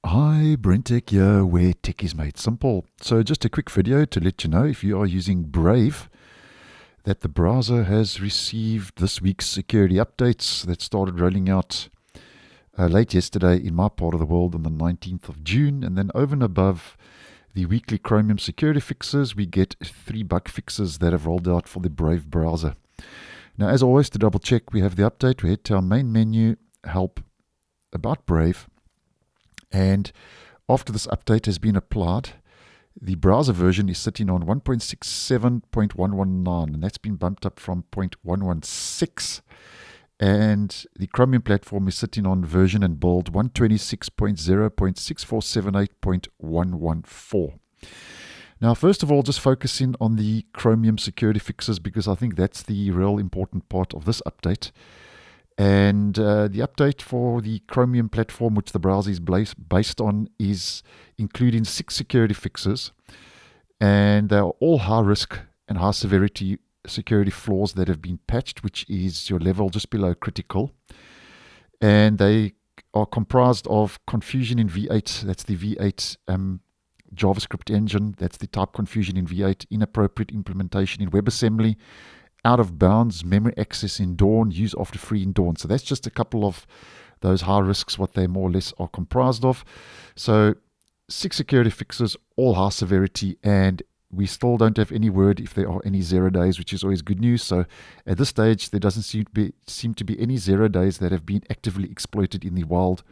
Hi, BrenTech here, where tech is made simple. So just a quick video to let you know if you are using Brave that the browser has received this week's security updates that started rolling out late yesterday in my part of the world on the 19th of June. And then over and above the weekly Chromium security fixes, we get 3 bug fixes that have rolled out for the Brave browser. Now, as always, to double check, we have the update. We head to our main menu, Help, About Brave, and after this update has been applied, the browser version is sitting on 1.67.119, and that's been bumped up from 0.116. And the Chromium platform is sitting on version and build 126.0.6478.114. Now, first of all, just focusing on the Chromium security fixes because I think that's the real important part of this update. And the update for the Chromium platform, which the browser is based on, is including 6 security fixes. And they are all high risk and high severity security flaws that have been patched, which is your level just below critical. And they are comprised of confusion in V8, that's the V8 JavaScript engine, that's the type confusion in V8, inappropriate implementation in WebAssembly, out of bounds memory access in Dawn, use after free in Dawn. So that's just a couple of those high risks, what they more or less are comprised of. So 6 security fixes, all high severity, and we still don't have any word if there are any 0 days, which is always good news. So at this stage, there doesn't seem to be any 0 days that have been actively exploited in the wild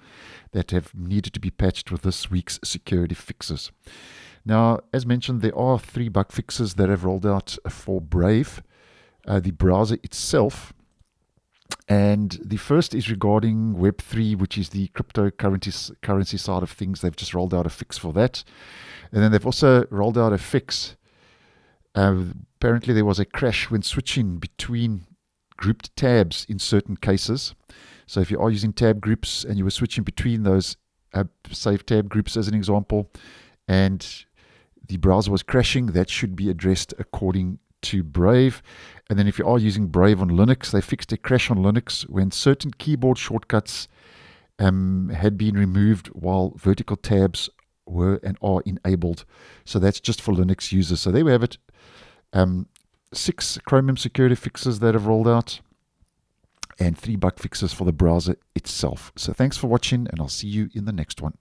that have needed to be patched with this week's security fixes. Now, as mentioned, there are 3 bug fixes that have rolled out for Brave, the browser itself. And the first is regarding Web3, which is the cryptocurrency side of things. They've just rolled out a fix for that. And then they've also rolled out a fix. Apparently there was a crash when switching between grouped tabs in certain cases. So if you are using tab groups and you were switching between those save tab groups as an example, and the browser was crashing, that should be addressed according to Brave. And then if you are using Brave on Linux, they fixed a crash on Linux when certain keyboard shortcuts had been removed while vertical tabs were and are enabled. So that's just for Linux users. So there we have it. 6 Chromium security fixes that have rolled out and 3 bug fixes for the browser itself. So thanks for watching, and I'll see you in the next one.